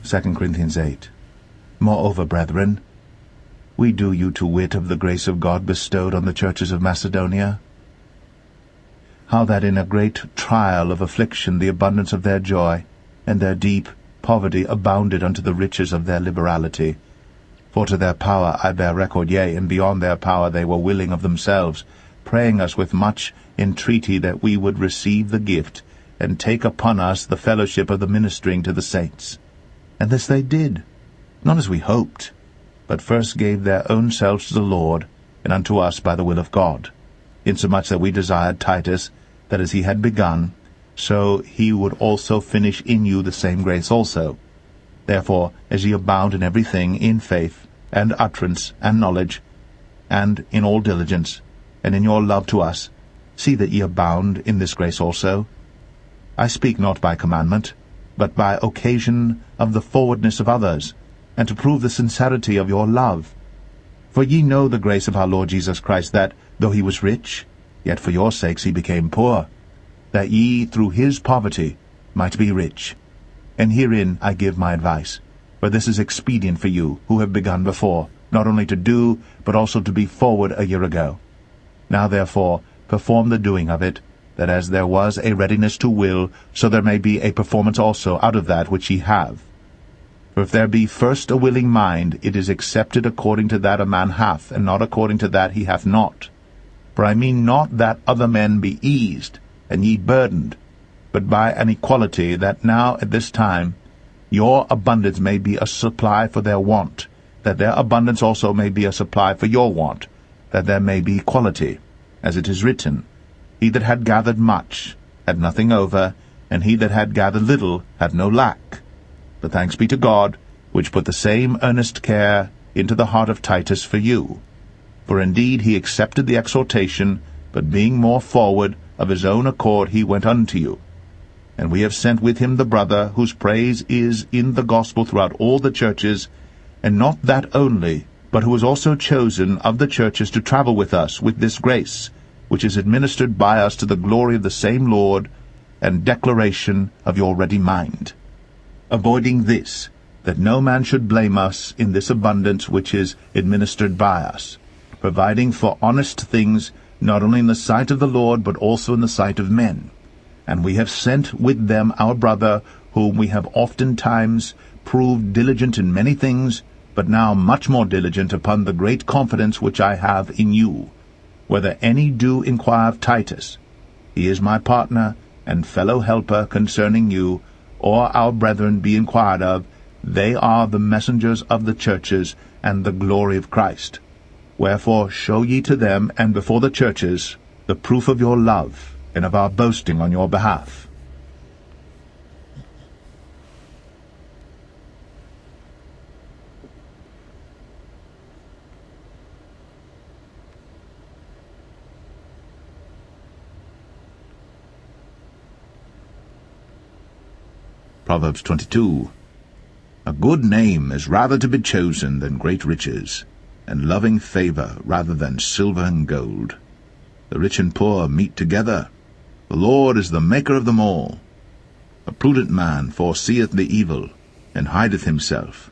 2 Corinthians 8. Moreover, brethren, we do you to wit of the grace of God bestowed on the churches of Macedonia, how that in a great trial of affliction the abundance of their joy and their deep poverty abounded unto the riches of their liberality. For to their power I bear record, yea, and beyond their power they were willing of themselves, praying us with much entreaty that we would receive the gift, and take upon us the fellowship of the ministering to the saints. And this they did, not as we hoped, but first gave their own selves to the Lord, and unto us by the will of God, insomuch that we desired Titus, that as he had begun, so he would also finish in you the same grace also. Therefore, as ye abound in everything, in faith, and utterance, and knowledge, and in all diligence, and in your love to us, see that ye abound in this grace also. I speak not by commandment, but by occasion of the forwardness of others, and to prove the sincerity of your love. For ye know the grace of our Lord Jesus Christ, that, though he was rich, yet for your sakes he became poor, that ye through his poverty might be rich. And herein I give my advice, for this is expedient for you, who have begun before, not only to do, but also to be forward a year ago. Now therefore perform the doing of it, that as there was a readiness to will, so there may be a performance also out of that which ye have. For if there be first a willing mind, it is accepted according to that a man hath, and not according to that he hath not. For I mean not that other men be eased, and ye burdened, but by an equality, that now at this time your abundance may be a supply for their want, that their abundance also may be a supply for your want, that there may be equality, as it is written, He that had gathered much had nothing over, and he that had gathered little had no lack. But thanks be to God, which put the same earnest care into the heart of Titus for you. For indeed he accepted the exhortation, but being more forward, of his own accord he went unto you. And we have sent with him the brother, whose praise is in the gospel throughout all the churches, and not that only, but who was also chosen of the churches to travel with us with this grace, which is administered by us to the glory of the same Lord, and declaration of your ready mind. Avoiding this, that no man should blame us in this abundance which is administered by us, providing for honest things, not only in the sight of the Lord, but also in the sight of men. And we have sent with them our brother, whom we have oftentimes proved diligent in many things, but now much more diligent upon the great confidence which I have in you. Whether any do inquire of Titus, he is my partner and fellow helper concerning you, or our brethren be inquired of, they are the messengers of the churches and the glory of Christ. Wherefore show ye to them and before the churches the proof of your love and of our boasting on your behalf. Proverbs 22. A good name is rather to be chosen than great riches, and loving favor rather than silver and gold. The rich and poor meet together. The Lord is the maker of them all. A prudent man foreseeth the evil, and hideth himself,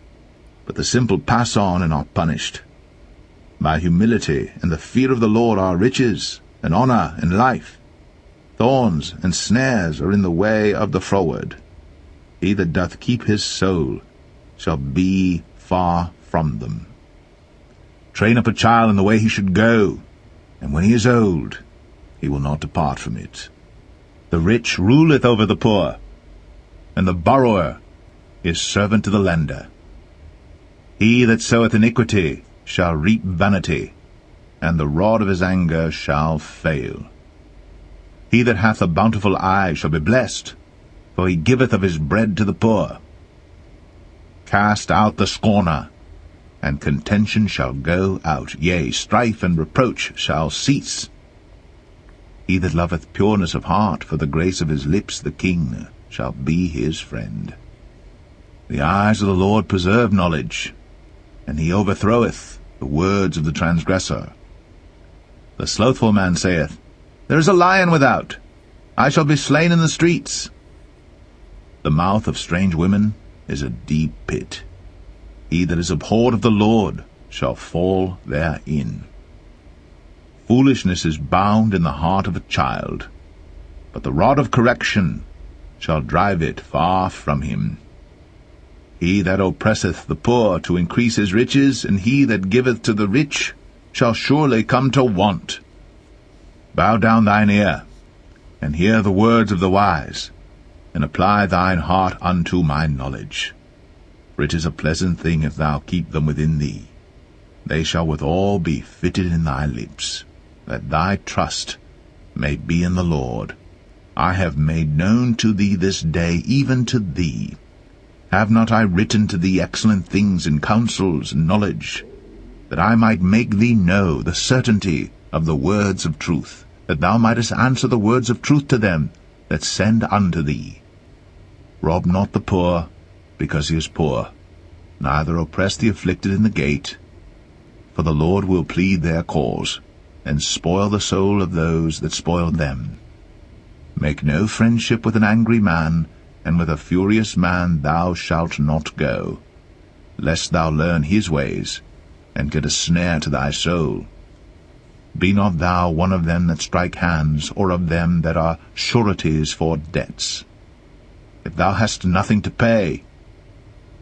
but the simple pass on and are punished. By humility and the fear of the Lord are riches, and honor, and life. Thorns and snares are in the way of the froward. He that doth keep his soul shall be far from them. Train up a child in the way he should go, and when he is old, he will not depart from it. The rich ruleth over the poor, and the borrower is servant to the lender. He that soweth iniquity shall reap vanity, and the rod of his anger shall fail. He that hath a bountiful eye shall be blessed, for he giveth of his bread to the poor. Cast out the scorner, and contention shall go out, yea, strife and reproach shall cease. He that loveth pureness of heart, for the grace of his lips the king shall be his friend. The eyes of the Lord preserve knowledge, and he overthroweth the words of the transgressor. The slothful man saith, There is a lion without, I shall be slain in the streets. The mouth of strange women is a deep pit. He that is abhorred of the Lord shall fall therein. Foolishness is bound in the heart of a child, but the rod of correction shall drive it far from him. He that oppresseth the poor to increase his riches, and he that giveth to the rich shall surely come to want. Bow down thine ear, and hear the words of the wise, and apply thine heart unto my knowledge. For it is a pleasant thing if thou keep them within thee. They shall withal be fitted in thy lips, that thy trust may be in the Lord. I have made known to thee this day, even to thee. Have not I written to thee excellent things in counsels and knowledge, that I might make thee know the certainty of the words of truth, that thou mightest answer the words of truth to them that send unto thee? Rob not the poor, because he is poor, neither oppress the afflicted in the gate, for the Lord will plead their cause, and spoil the soul of those that spoil them. Make no friendship with an angry man, and with a furious man thou shalt not go, lest thou learn his ways, and get a snare to thy soul. Be not thou one of them that strike hands, or of them that are sureties for debts. If thou hast nothing to pay,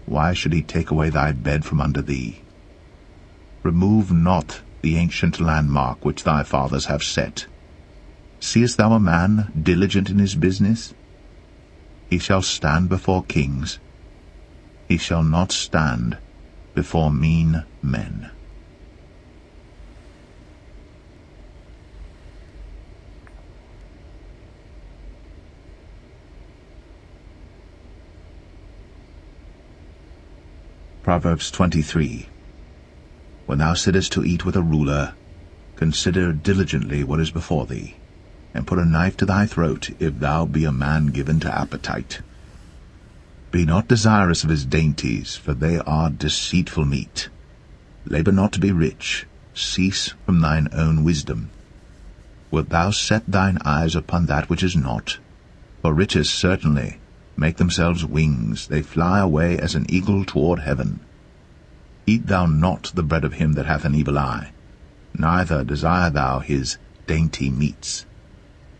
why should he take away thy bed from under thee? Remove not the ancient landmark which thy fathers have set. Seest thou a man diligent in his business? He shall stand before kings. He shall not stand before mean men. Proverbs 23. When thou sittest to eat with a ruler, consider diligently what is before thee, and put a knife to thy throat, if thou be a man given to appetite. Be not desirous of his dainties, for they are deceitful meat. Labor not to be rich, cease from thine own wisdom. Wilt thou set thine eyes upon that which is not? For riches certainly make themselves wings, they fly away as an eagle toward heaven. Eat thou not the bread of him that hath an evil eye, neither desire thou his dainty meats.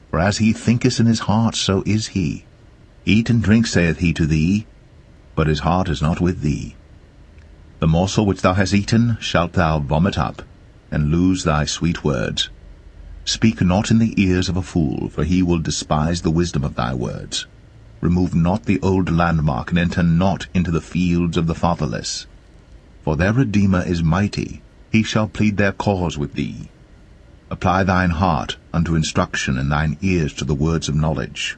For as he thinketh in his heart, so is he. Eat and drink, saith he to thee, but his heart is not with thee. The morsel which thou hast eaten shalt thou vomit up, and lose thy sweet words. Speak not in the ears of a fool, for he will despise the wisdom of thy words. Remove not the old landmark, and enter not into the fields of the fatherless. For their Redeemer is mighty, he shall plead their cause with thee. Apply thine heart unto instruction, and thine ears to the words of knowledge.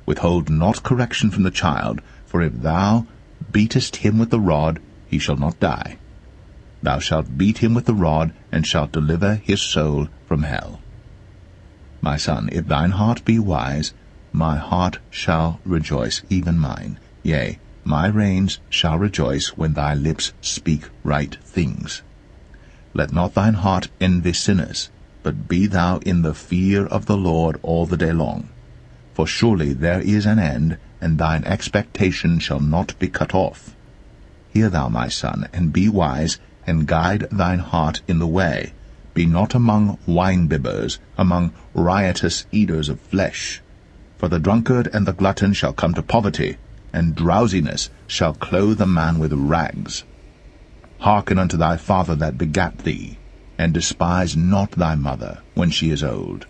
Withhold not correction from the child, for if thou beatest him with the rod, he shall not die. Thou shalt beat him with the rod, and shalt deliver his soul from hell. My son, if thine heart be wise, my heart shall rejoice, even mine. Yea, my reins shall rejoice when thy lips speak right things. Let not thine heart envy sinners, but be thou in the fear of the Lord all the day long. For surely there is an end, and thine expectation shall not be cut off. Hear thou, my son, and be wise, and guide thine heart in the way. Be not among wine-bibbers, among riotous eaters of flesh. For the drunkard and the glutton shall come to poverty, and drowsiness shall clothe a man with rags. Hearken unto thy father that begat thee, and despise not thy mother when she is old.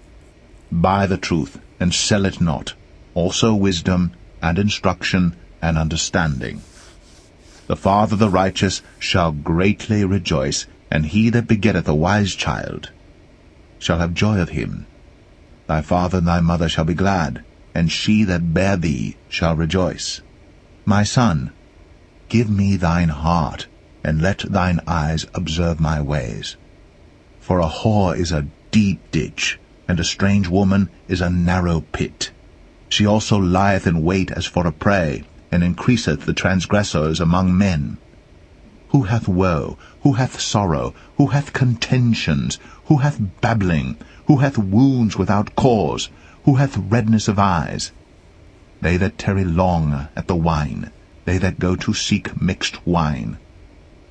Buy the truth, and sell it not, also wisdom, and instruction, and understanding. The father of the righteous shall greatly rejoice, and he that begetteth a wise child shall have joy of him. Thy father and thy mother shall be glad, and she that bare thee shall rejoice. My son, give me thine heart, and let thine eyes observe my ways. For a whore is a deep ditch, and a strange woman is a narrow pit. She also lieth in wait as for a prey, and increaseth the transgressors among men. Who hath woe? Who hath sorrow? Who hath contentions? Who hath babbling? Who hath wounds without cause? Who hath redness of eyes? They that tarry long at the wine, they that go to seek mixed wine.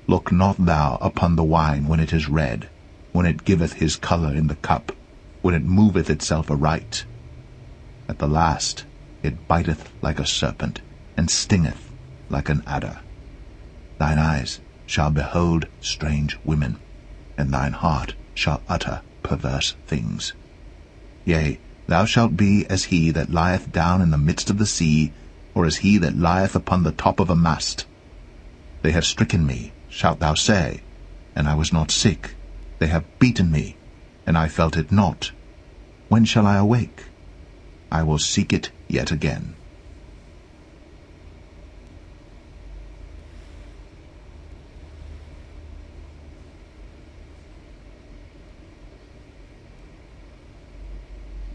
Look not thou upon the wine when it is red, when it giveth his colour in the cup, when it moveth itself aright. At the last it biteth like a serpent, and stingeth like an adder. Thine eyes shall behold strange women, and thine heart shall utter perverse things. Yea, thou shalt be as he that lieth down in the midst of the sea, or as he that lieth upon the top of a mast. They have stricken me, shalt thou say, and I was not sick. They have beaten me, and I felt it not. When shall I awake? I will seek it yet again.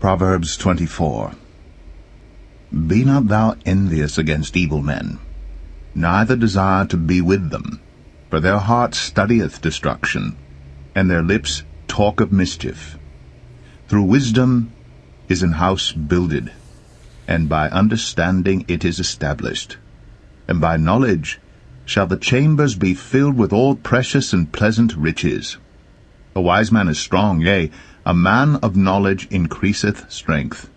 Proverbs 24. Be not thou envious against evil men, neither desire to be with them, for their heart studieth destruction, and their lips talk of mischief. Through wisdom is an house builded, and by understanding it is established. And by knowledge shall the chambers be filled with all precious and pleasant riches. A wise man is strong, yea, a man of knowledge increaseth strength.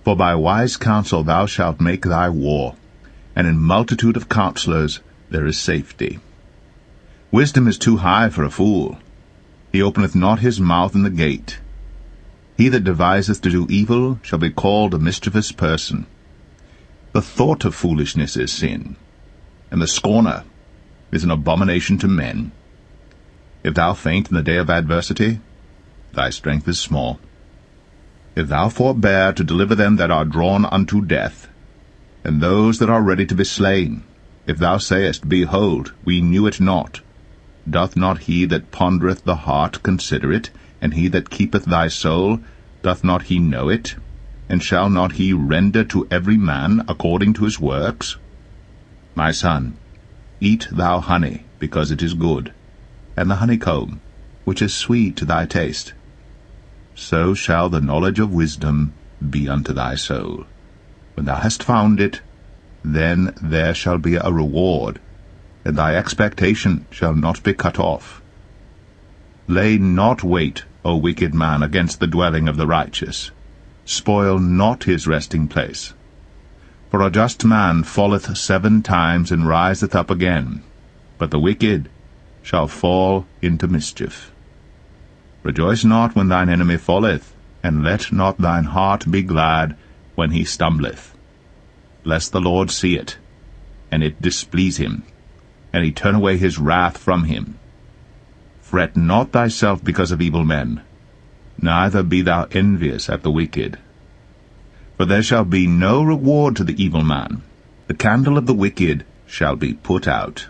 For by wise counsel thou shalt make thy war, and in multitude of counselors there is safety. Wisdom is too high for a fool. He openeth not his mouth in the gate. He that deviseth to do evil shall be called a mischievous person. The thought of foolishness is sin, and the scorner is an abomination to men. If thou faint in the day of adversity, thy strength is small. If thou forbear to deliver them that are drawn unto death, and those that are ready to be slain, if thou sayest, Behold, we knew it not, doth not he that pondereth the heart consider it, and he that keepeth thy soul, doth not he know it? And shall not he render to every man according to his works? My son, eat thou honey, because it is good, and the honeycomb, which is sweet to thy taste. So shall the knowledge of wisdom be unto thy soul. When thou hast found it, then there shall be a reward, and thy expectation shall not be cut off. Lay not wait, O wicked man, against the dwelling of the righteous. Spoil not his resting place. For a just man falleth 7 times and riseth up again, but the wicked shall fall into mischief. Rejoice not when thine enemy falleth, and let not thine heart be glad when he stumbleth. Lest the Lord see it, and it displease him, and he turn away his wrath from him. Fret not thyself because of evil men, neither be thou envious at the wicked. For there shall be no reward to the evil man. The candle of the wicked shall be put out.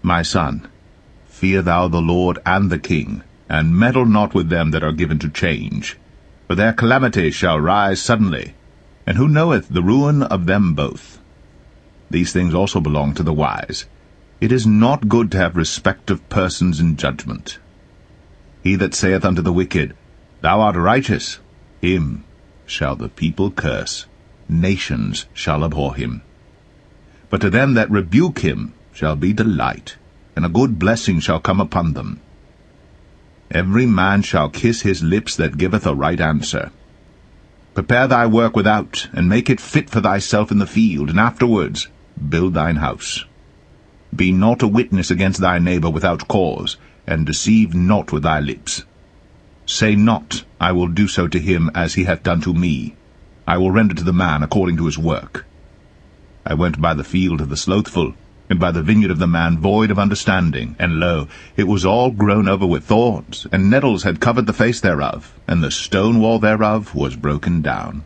My son, fear thou the Lord and the king, and meddle not with them that are given to change. For their calamity shall rise suddenly, and who knoweth the ruin of them both? These things also belong to the wise. It is not good to have respect of persons in judgment. He that saith unto the wicked, Thou art righteous, him shall the people curse, nations shall abhor him. But to them that rebuke him shall be delight, and a good blessing shall come upon them. Every man shall kiss his lips that giveth a right answer. Prepare thy work without, and make it fit for thyself in the field, and afterwards build thine house. Be not a witness against thy neighbor without cause, and deceive not with thy lips. Say not, I will do so to him as he hath done to me. I will render to the man according to his work. I went by the field of the slothful, and by the vineyard of the man void of understanding, and lo, it was all grown over with thorns, and nettles had covered the face thereof, and the stone wall thereof was broken down.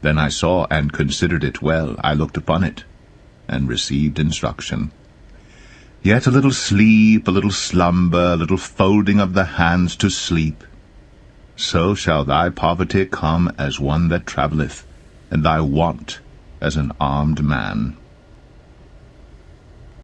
Then I saw and considered it well, I looked upon it, and received instruction. Yet a little sleep, a little slumber, a little folding of the hands to sleep. So shall thy poverty come as one that travelleth, and thy want as an armed man.